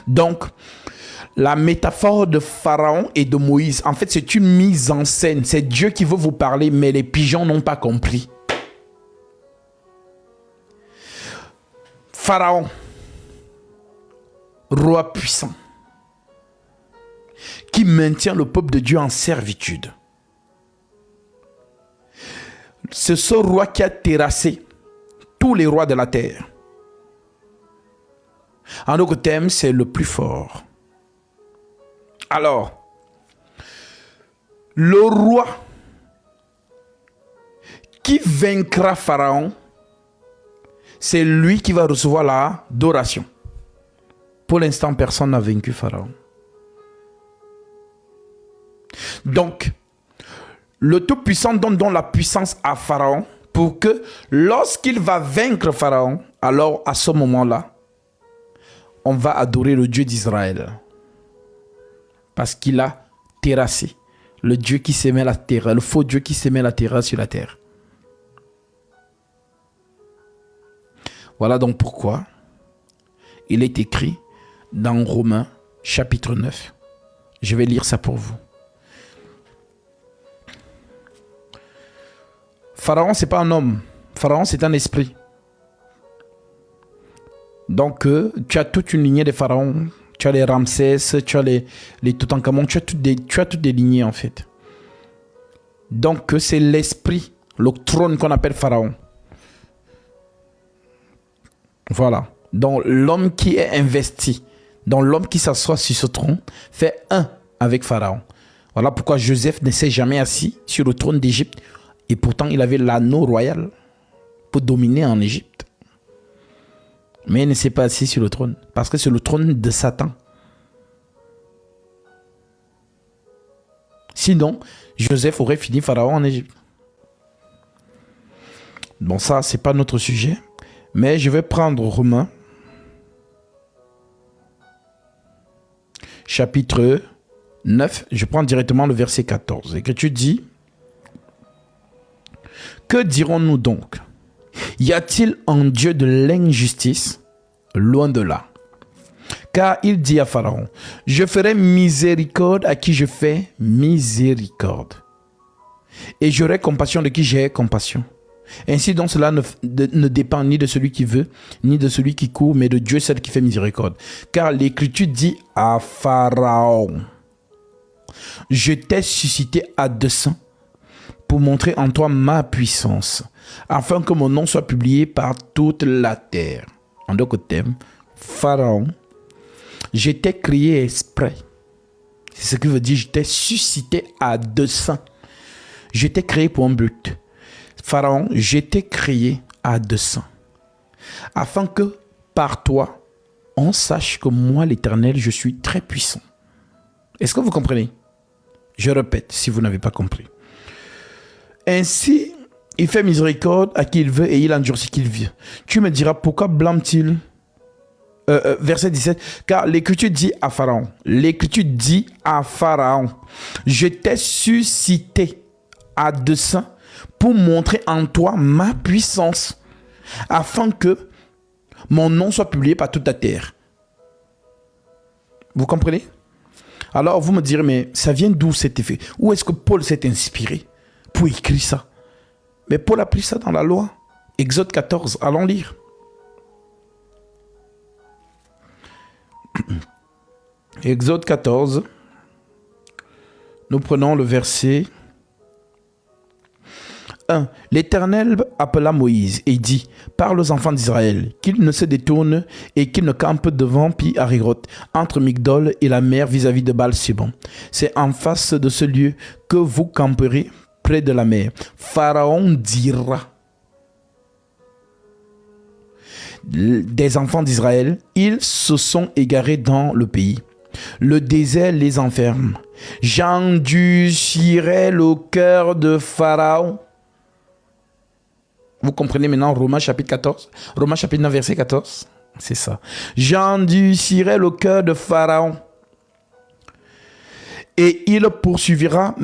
Donc, la métaphore de Pharaon et de Moïse, en fait, c'est une mise en scène. C'est Dieu qui veut vous parler, mais les pigeons n'ont pas compris. Pharaon, roi puissant, qui maintient le peuple de Dieu en servitude. C'est ce roi qui a terrassé tous les rois de la terre. En d'autres termes, c'est le plus fort. Alors, le roi qui vaincra Pharaon, c'est lui qui va recevoir l'adoration. Pour l'instant, personne n'a vaincu Pharaon. Donc, le Tout-Puissant donne donc la puissance à Pharaon pour que lorsqu'il va vaincre Pharaon, alors à ce moment-là, on va adorer le Dieu d'Israël. Parce qu'il a terrassé le Dieu qui s'aimait la terre, le faux Dieu qui s'aimait la terre sur la terre. Voilà donc pourquoi il est écrit dans Romains chapitre 9. Je vais lire ça pour vous. Pharaon, ce n'est pas un homme. Pharaon, c'est un esprit. Donc, tu as toute une lignée de pharaons. Tu as les Ramsès, tu as les Toutankhamon, tu as toutes des lignées en fait. Donc, c'est l'esprit, le trône qu'on appelle Pharaon. Voilà. Donc, l'homme qui est investi, donc l'homme qui s'assoit sur ce trône, fait un avec Pharaon. Voilà pourquoi Joseph ne s'est jamais assis sur le trône d'Égypte. Et pourtant, il avait l'anneau royal pour dominer en Égypte. Mais il ne s'est pas assis sur le trône. Parce que c'est le trône de Satan. Sinon, Joseph aurait fini Pharaon en Égypte. Bon, ça, ce n'est pas notre sujet. Mais je vais prendre Romains. Chapitre 9. Je prends directement le verset 14. Et que tu dis... Que dirons-nous donc? Y a-t-il en Dieu de l'injustice? Loin de là. Car il dit à Pharaon, je ferai miséricorde à qui je fais miséricorde. Et j'aurai compassion de qui j'ai compassion. Ainsi donc cela ne dépend ni de celui qui veut, ni de celui qui court, mais de Dieu seul qui fait miséricorde. Car l'Écriture dit à Pharaon, je t'ai suscité à dessein pour montrer en toi ma puissance, afin que mon nom soit publié par toute la terre. En d'autres termes, Pharaon, je t'ai créé exprès. C'est ce qui veut dire, je t'ai suscité à dessein. Je t'ai créé pour un but. Pharaon, je t'ai créé à dessein. Afin que par toi, on sache que moi, l'Éternel, je suis très puissant. Est-ce que vous comprenez? Je répète, si vous n'avez pas compris. Ainsi, il fait miséricorde à qui il veut et il endurcit qui il veut. Tu me diras, pourquoi blâme-t-il? Verset 17. Car l'Écriture dit à Pharaon. L'Écriture dit à Pharaon. Je t'ai suscité à dessein pour montrer en toi ma puissance, afin que mon nom soit publié par toute la terre. Vous comprenez? Alors vous me direz, mais ça vient d'où cet effet? Où est-ce que Paul s'est inspiré pour écrire ça? Mais Paul a pris ça dans la loi. Exode 14, allons lire. Exode 14, nous prenons le verset 1. L'Éternel appela Moïse et dit, parle aux enfants d'Israël, qu'ils ne se détournent et qu'ils ne campent devant Pi-Hahiroth, entre Migdol et la mer vis-à-vis de Baal-Sébon. C'est en face de ce lieu que vous camperez près de la mer. Pharaon dira des enfants d'Israël, ils se sont égarés dans le pays. Le désert les enferme. J'endurcirai le cœur de Pharaon. Vous comprenez maintenant Romains chapitre 14, Romains chapitre 9 verset 14. C'est ça. J'endurcirai le cœur de Pharaon. Et il poursuivra,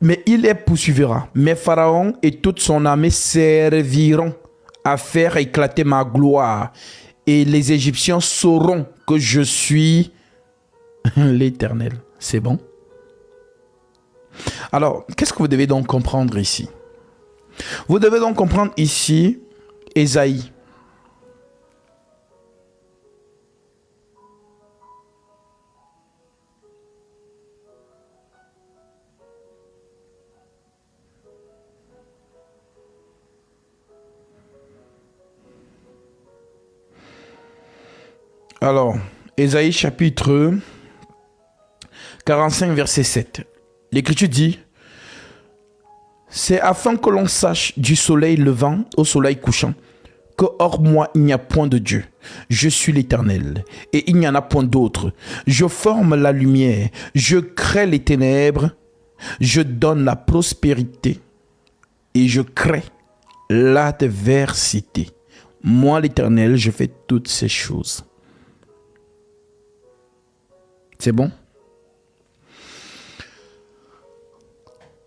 mais il les poursuivra. Mais Pharaon et toute son armée serviront à faire éclater ma gloire. Et les Égyptiens sauront que je suis l'Éternel. C'est bon? Alors, qu'est-ce que vous devez donc comprendre ici? Vous devez donc comprendre ici Ésaïe. Alors, Ésaïe chapitre 45, verset 7. L'Écriture dit: c'est afin que l'on sache du soleil levant au soleil couchant que hors moi il n'y a point de Dieu. Je suis l'Éternel et il n'y en a point d'autre. Je forme la lumière, je crée les ténèbres, je donne la prospérité et je crée l'adversité. Moi l'Éternel, je fais toutes ces choses. C'est bon?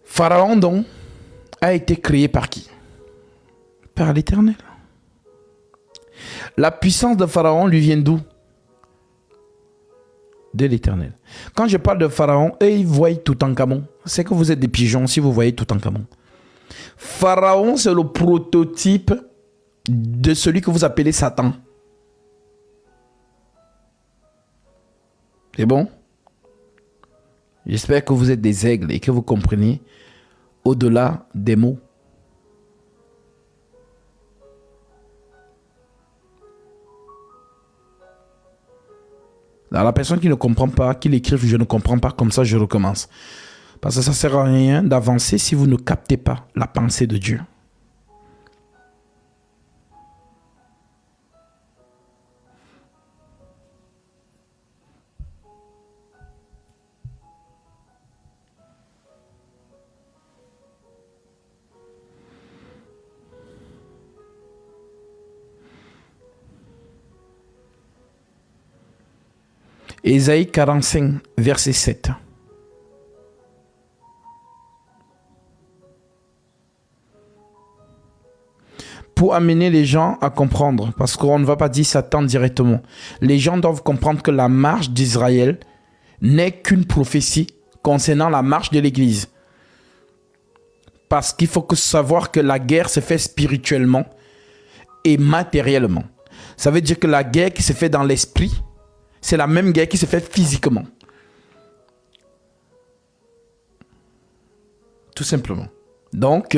Pharaon donc a été créé par qui? Par l'Éternel. La puissance de Pharaon lui vient d'où? De l'Éternel. Quand je parle de Pharaon, eux ils voient Toutankhamon. C'est que vous êtes des pigeons si vous voyez Toutankhamon. Pharaon, c'est le prototype de celui que vous appelez Satan. C'est bon? J'espère que vous êtes des aigles et que vous comprenez au-delà des mots. Alors, la personne qui ne comprend pas, qui l'écrive, je ne comprends pas, comme ça je recommence. Parce que ça ne sert à rien d'avancer si vous ne captez pas la pensée de Dieu. Ésaïe 45, verset 7. Pour amener les gens à comprendre, parce qu'on ne va pas dire Satan directement. Les gens doivent comprendre que la marche d'Israël n'est qu'une prophétie concernant la marche de l'Église. Parce qu'il faut savoir que la guerre se fait spirituellement et matériellement. Ça veut dire que la guerre qui se fait dans l'esprit, c'est la même guerre qui se fait physiquement. Tout simplement. Donc,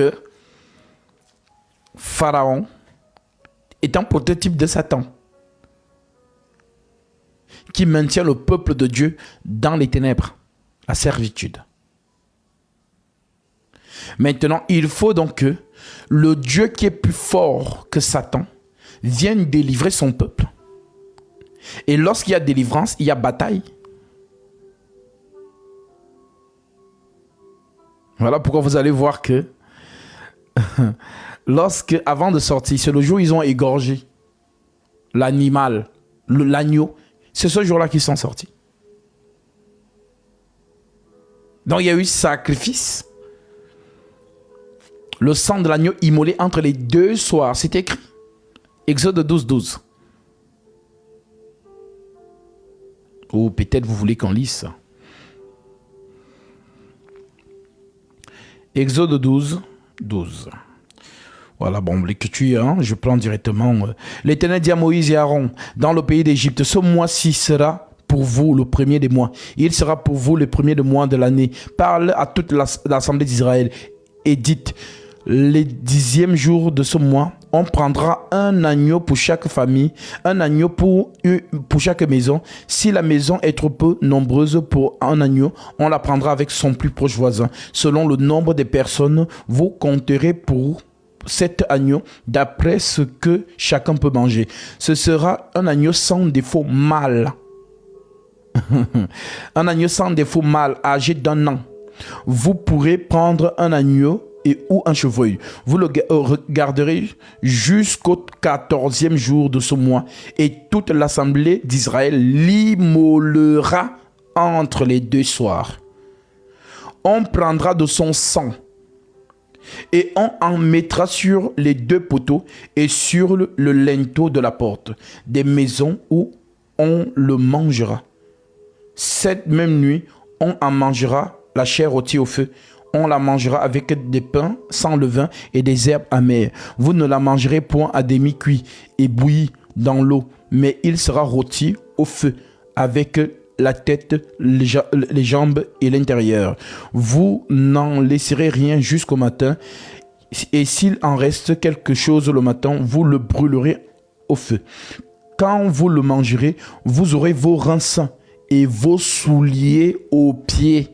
Pharaon est un prototype de Satan qui maintient le peuple de Dieu dans les ténèbres, la servitude. Maintenant, il faut donc que le Dieu qui est plus fort que Satan vienne délivrer son peuple. Et lorsqu'il y a délivrance, il y a bataille. Voilà pourquoi vous allez voir que avant de sortir, c'est le jour où ils ont égorgé l'animal, l'agneau. C'est ce jour-là qu'ils sont sortis. Donc il y a eu sacrifice. Le sang de l'agneau immolé entre les deux soirs. C'est écrit. Exode 12, 12. Ou peut-être vous voulez qu'on lise ça. Exode 12, 12. Voilà, bon, l'écriture, hein, je prends directement. L'Éternel dit à Moïse et Aaron, dans le pays d'Égypte, ce mois-ci sera pour vous le premier des mois. Il sera pour vous le premier des mois de l'année. Parle à toute l'assemblée d'Israël et dites, le 10e jour de ce mois, on prendra un agneau pour chaque famille, un agneau pour chaque maison. Si la maison est trop peu nombreuse pour un agneau, on la prendra avec son plus proche voisin. Selon le nombre de personnes, vous compterez pour cet agneau d'après ce que chacun peut manger. Ce sera un agneau sans défaut mâle. Un agneau sans défaut mâle, âgé d'1 an. Vous pourrez prendre un agneau ou un chevreuil. Vous le regarderez jusqu'au 14e jour de ce mois. Et toute l'assemblée d'Israël l'immolera entre les deux soirs. On prendra de son sang et on en mettra sur les deux poteaux et sur le linteau de la porte des maisons où on le mangera. Cette même nuit, on en mangera la chair rôtie au feu. On la mangera avec des pains sans levain et des herbes amères. Vous ne la mangerez point à demi-cuit et bouilli dans l'eau, mais il sera rôti au feu avec la tête, les jambes et l'intérieur. Vous n'en laisserez rien jusqu'au matin, et s'il en reste quelque chose le matin, vous le brûlerez au feu. Quand vous le mangerez, vous aurez vos reins sains et vos souliers aux pieds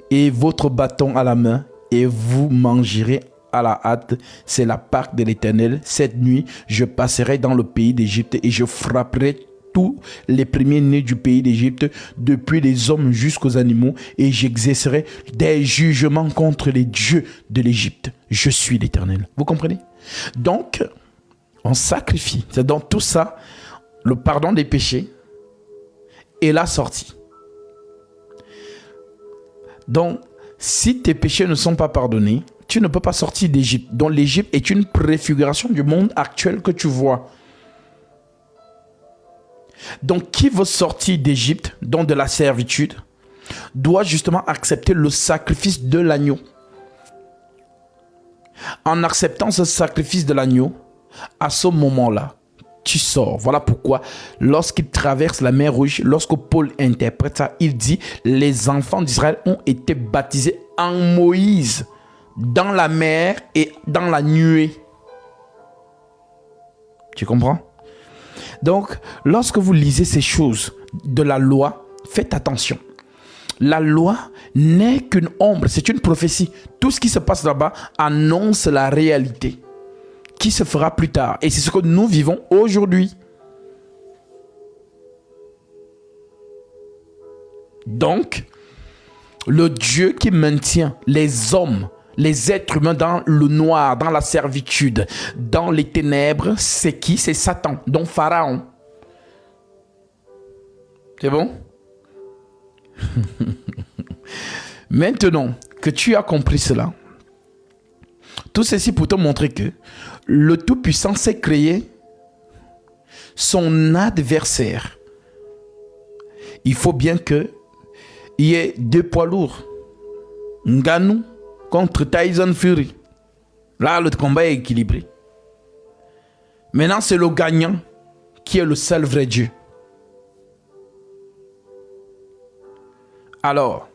et votre bâton à la main, et vous mangerez à la hâte. C'est la Pâque de l'Éternel. Cette nuit, je passerai dans le pays d'Égypte et je frapperai tous les premiers-nés du pays d'Égypte, depuis les hommes jusqu'aux animaux, et j'exercerai des jugements contre les dieux de l'Égypte. Je suis l'Éternel. Vous comprenez? Donc, on sacrifie. C'est dans tout ça, le pardon des péchés et la sortie. Donc, si tes péchés ne sont pas pardonnés, tu ne peux pas sortir d'Égypte. Donc, l'Égypte est une préfiguration du monde actuel que tu vois. Donc, qui veut sortir d'Égypte, donc de la servitude, doit justement accepter le sacrifice de l'agneau. En acceptant ce sacrifice de l'agneau, à ce moment-là, tu sors. Voilà pourquoi, lorsqu'il traverse la mer Rouge, lorsque Paul interprète ça, il dit « Les enfants d'Israël ont été baptisés en Moïse, dans la mer et dans la nuée. » Tu comprends? Donc, lorsque vous lisez ces choses de la loi, faites attention. La loi n'est qu'une ombre, c'est une prophétie. Tout ce qui se passe là-bas annonce la réalité qui se fera plus tard. Et c'est ce que nous vivons aujourd'hui. Donc, le Dieu qui maintient les hommes, les êtres humains dans le noir, dans la servitude, dans les ténèbres, c'est qui? C'est Satan, donc Pharaon. C'est bon? Maintenant que tu as compris cela, tout ceci pour te montrer que le Tout-Puissant s'est créé son adversaire. Il faut bien qu'il y ait deux poids lourds. Ngannou contre Tyson Fury. Là, le combat est équilibré. Maintenant, c'est le gagnant qui est le seul vrai Dieu. Alors,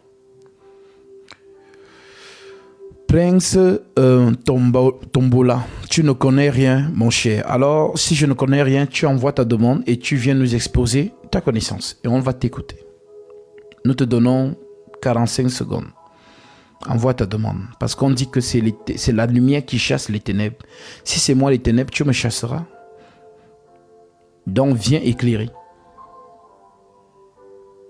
Prince Tombola, tu ne connais rien, mon cher. Alors, si je ne connais rien, tu envoies ta demande et tu viens nous exposer ta connaissance. Et on va t'écouter. Nous te donnons 45 secondes. Envoie ta demande. Parce qu'on dit que c'est la lumière qui chasse les ténèbres. Si c'est moi les ténèbres, tu me chasseras. Donc, viens éclairer.